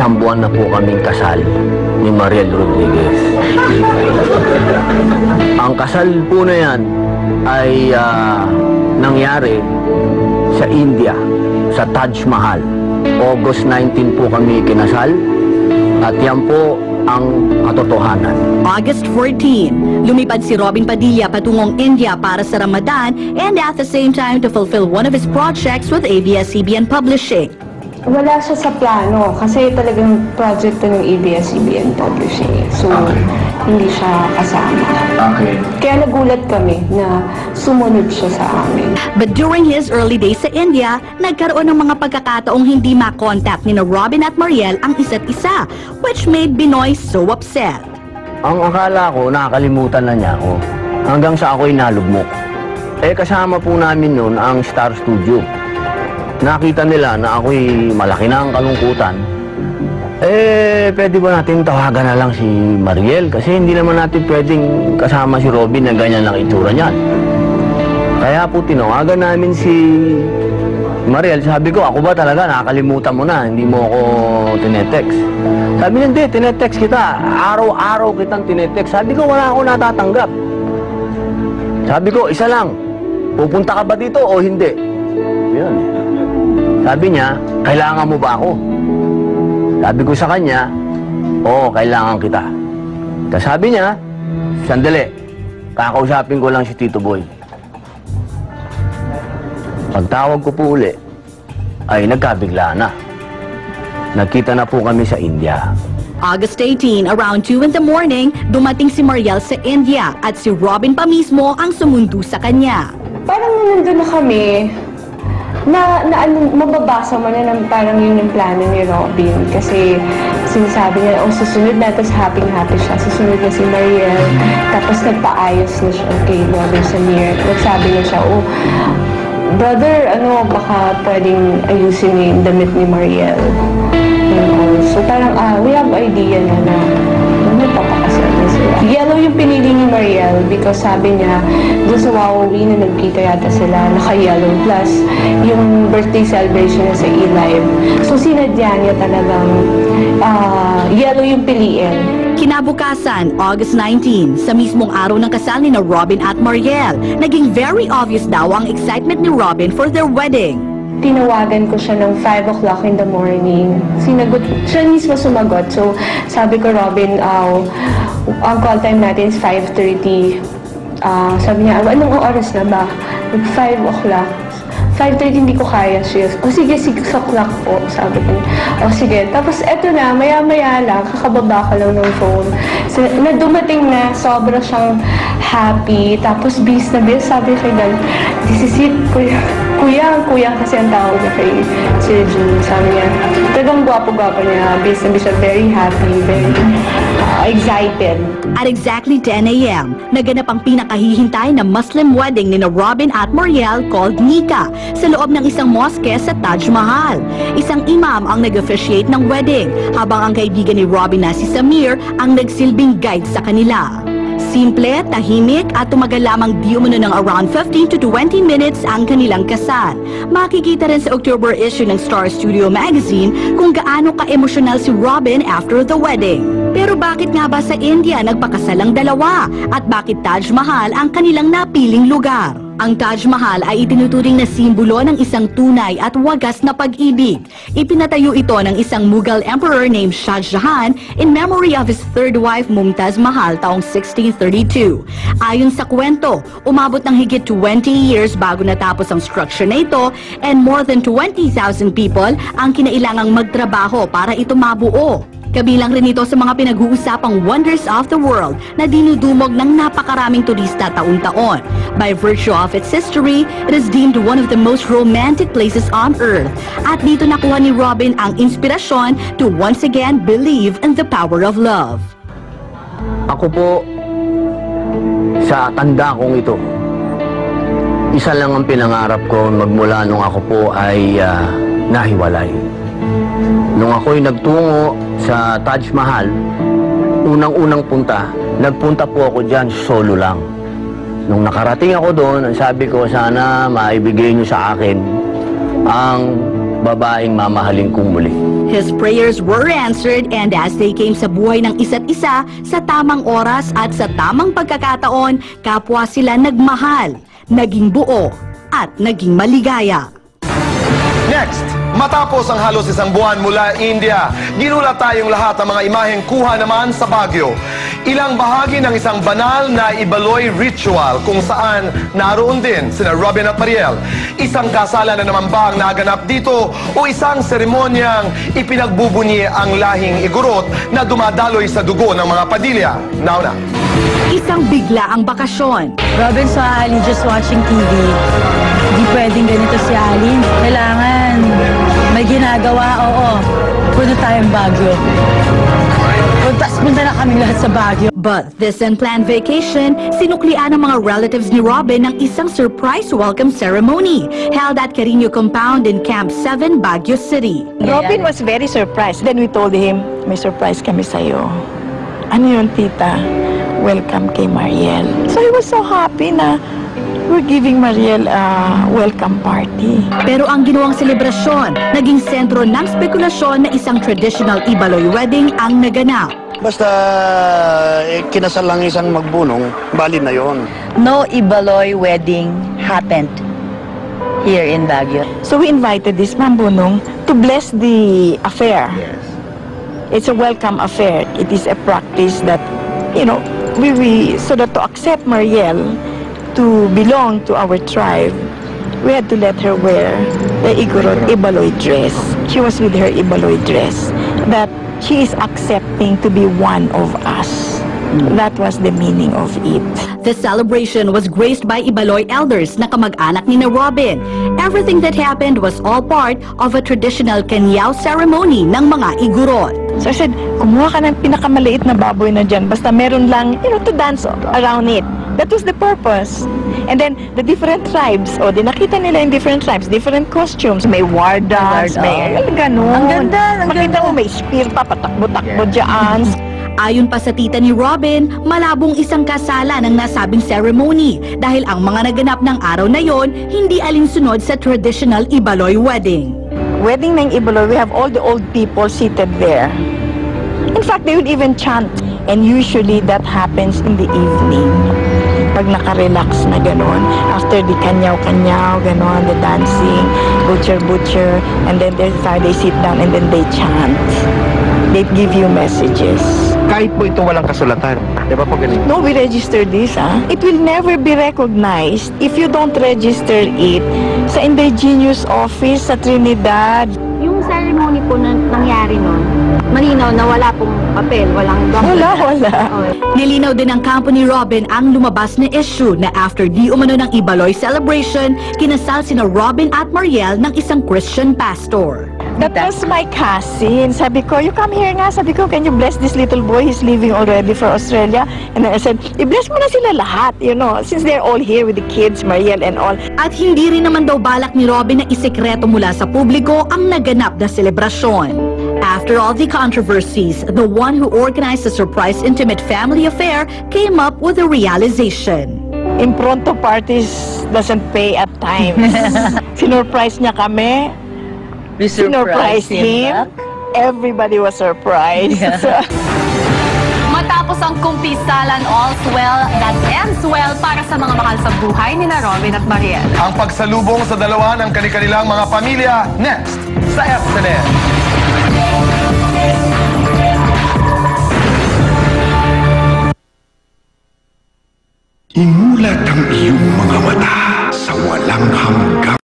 isang buwan na po kaming kasal ni Mariel Rodriguez. Ang kasal po na yan ay nangyari sa India, sa Taj Mahal. August 19 po kami kinasal at yan po ang katotohanan. August 14, lumipad si Robin Padilla patungong India para sa Ramadan and at the same time to fulfill one of his projects with ABS-CBN Publishing. Wala siya sa plano kasi talagang project ng ABS-CBN Publishing. So, hindi siya kasama. Okay. Kaya nagulat kami na sumunod siya sa amin. But during his early days sa India, nagkaroon ng mga pagkakataong hindi makontak ni Robin at Mariel ang isa't isa, which made Binoy so upset. Ang akala ko, nakakalimutan na niya ako. Hanggang sa ako'y nalugmok. Kasama po namin noon ang Star Studio. Nakita nila na ako'y malaki na ang kalungkutan. Pwede ba natin tawagan na lang si Mariel? Kasi hindi naman natin pwedeng kasama si Robin na ganyan lang itsura niyan. Kaya po tinawagan namin si Mariel. Sabi ko, ako ba talaga nakakalimutan mo na? Hindi mo ako tinetext. Sabi niya, hindi, tinetext kita. Araw-araw kitang tinetext. Sabi ko, wala ako natatanggap. Sabi ko, isa lang. Pupunta ka ba dito o hindi? Yun. Sabi niya, kailangan mo ba ako? Sabi ko sa kanya, oo, kailangan kita. Tapos sabi niya, sandali, kakausapin ko lang si Tito Boy. Pagtawag ko po uli, ay nagkabigla na. Nagkita na po kami sa India. August 18, around 2 in the morning, dumating si Mariel sa India at si Robin pa mismo ang sumundo sa kanya. Parang nandun na kami, mababasa mo na ng parang yun yung plano ni Robin. Kasi sinasabi niya, susunod na, tapos happy siya. Susunod na si Mariel. Tapos nagpaayos na siya kay Robin sa mirror. Nagsabi na siya, brother, baka pwedeng ayusin yung damit ni Mariel. So parang, we have idea na papakasal na sila. Yellow yung pinili ni Mariel because sabi niya, doon sa Wawawi na nagkita yata sila, naka-yellow. Plus, yung birthday celebration na sa E-Live. So sinadya niya talagang yellow yung piliin. Kinabukasan, August 19, sa mismong araw ng kasal ni Robin at Mariel, naging very obvious daw ang excitement ni Robin for their wedding. Tinawagan ko siya ng 5 o'clock in the morning. Sinagot, siya mismo sumagot. So, sabi ko, Robin, ang call time natin is 5:30. Sabi niya, anong oras na ba? 5 o'clock. 5:30 hindi ko kaya siya. Sige, 6 o'clock po. Sabi ko, sige. Tapos eto na, maya-maya lang, kakababa ko lang ng phone. So, na dumating na, sobra siyang happy. Tapos bis na bis, sabi kay Dad, this is it, kuya kasi ang tawag niya kay Sir Jun. Sabi niya, talagang gwapo-gwapo niya. Bis na bis siya, very happy, very excited. At exactly 10 a.m., naganap ang pinakahihintay na Muslim wedding ni Robin at Mariel called Nikah sa loob ng isang mosque sa Taj Mahal. Isang imam ang nag-officiate ng wedding, habang ang kaibigan ni Robin na si Samir ang nagsilbing guide sa kanila. Simple, tahimik at tumagal lamang di umano ng around 15 to 20 minutes ang kanilang kasal. Makikita rin sa October issue ng Star Studio Magazine kung gaano ka-emosyonal si Robin after the wedding. Pero bakit nga ba sa India nagpakasal ang dalawa? At bakit Taj Mahal ang kanilang napiling lugar? Ang Taj Mahal ay itinuturing na simbolo ng isang tunay at wagas na pag-ibig. Ipinatayo ito ng isang Mughal emperor named Shah Jahan in memory of his third wife Mumtaz Mahal taong 1632. Ayon sa kwento, umabot ng higit 20 years bago natapos ang structure na ito and more than 20,000 people ang kinailangang magtrabaho para ito mabuo. Kabilang rin ito sa mga pinag-uusapang wonders of the world na dinudumog ng napakaraming turista taon-taon. By virtue of its history, it is deemed one of the most romantic places on earth. At dito nakuha ni Robin ang inspirasyon to once again believe in the power of love. Ako po, sa tanda kong ito, isa lang ang pinangarap ko magmula nung ako po ay nahiwalay. Nung ako'y nagtungo sa Taj Mahal, unang-unang nagpunta po ako dyan solo lang. Nung nakarating ako doon, ang sabi ko, sana maibigay niyo sa akin ang babaeng mamahalin kong muli. His prayers were answered, and as they came sa buhay ng isa't isa, sa tamang oras at sa tamang pagkakataon, kapwa sila nagmahal, naging buo, at naging maligaya. Next, matapos ang halos isang buwan mula India, ginulat tayong lahat ng mga imaheng kuha naman sa Baguio. Ilang bahagi ng isang banal na Ibaloy ritual kung saan naroon din sina Robin at Mariel. Isang kasalan na naman ba ang naganap dito o isang seremonyang ipinagbubunyi ang lahing igurot na dumadaloy sa dugo ng mga Padilla? Nauna. Isang bigla ang bakasyon. Robin saw Ali just watching TV. Hindi pwedeng ganito si Ali. Kailangan may ginagawa, oo. Punta tayong Baguio. Punta na kami lahat sa Baguio. But this unplanned vacation, sinuklian ng mga relatives ni Robin ng isang surprise welcome ceremony held at Carino Compound in Camp 7, Baguio City. Robin was very surprised. Then we told him, may surprise kami sa'yo. Ano yun, tita? Welcome kay Mariel. So he was so happy na we're giving Mariel a welcome party. Pero ang ginawang selebrasyon, naging sentro ng spekulasyon na isang traditional Ibaloy wedding ang naganap. Basta kinasal lang isang magbunong, bali na yon. No Ibaloy wedding happened here in Baguio. So we invited this Mambunong to bless the affair. Yes. It's a welcome affair. It is a practice that, you know, so that to accept Mariel to belong to our tribe, we had to let her wear the Igorot Ibaloy dress. She was with her Ibaloy dress. That she is accepting to be one of us. That was the meaning of it. The celebration was graced by Ibaloy elders na kamag-anak ni na Robin. Everything that happened was all part of a traditional Kanyao ceremony ng mga Igorot. So I said, kumuha ka ng pinakamaliit na baboy na dyan. Basta meron lang, you know, to dance around it. That was the purpose. And then, the different tribes, di nakita nila yung different tribes, different costumes. May war dance, may ganun. Ang ganda, ang Makita ganda. mo, may spear pa, patakbo-takbo dyan. Ayon pa sa tita ni Robin, malabong isang kasalan ang nasabing ceremony dahil ang mga naganap ng araw na yon hindi alinsunod sa traditional Ibaloy wedding. Wedding ng Ibaloy, we have all the old people seated there. In fact, they would even chant. And usually, that happens in the evening. Pag naka-relax na gano'n, after the kanyaw-kanyaw, gano'n, the dancing, butcher, and then they sit down and then they chant. They give you messages. Kahit po ito walang kasulatan. Di ba po ganito? No, we register this, It will never be recognized if you don't register it sa indigenous office sa Trinidad. Yung ceremony po na nangyari nun, malinaw na wala pong papel, walang document. Wala. Nilinaw din ng kampo ni Robin ang lumabas na issue na after di umano ng Ibaloy celebration, kinasal sina Robin at Mariel ng isang Christian pastor. That was my cousin. Sabi ko, you come here nga. Sabi ko, can you bless this little boy? He's leaving already for Australia. And then I said, i-bless mo na sila lahat, you know, since they're all here with the kids, Mariel and all. At hindi rin naman daw balak ni Robin na isekreto mula sa publiko ang naganap na selebrasyon. After all the controversies, the one who organized the surprise intimate family affair came up with a realization. Impronto parties doesn't pay at times. Sinurprise niya kami. We Sinurprise him. Everybody was surprised. Matapos ang kumpisalan all's well that ends well para sa mga mahal sa buhay ni na Robin at Mariel. Ang pagsalubong sa dalawa ng kanilang mga pamilya, next sa FNN. Imulat ang iyong mga mata sa walang hanggan.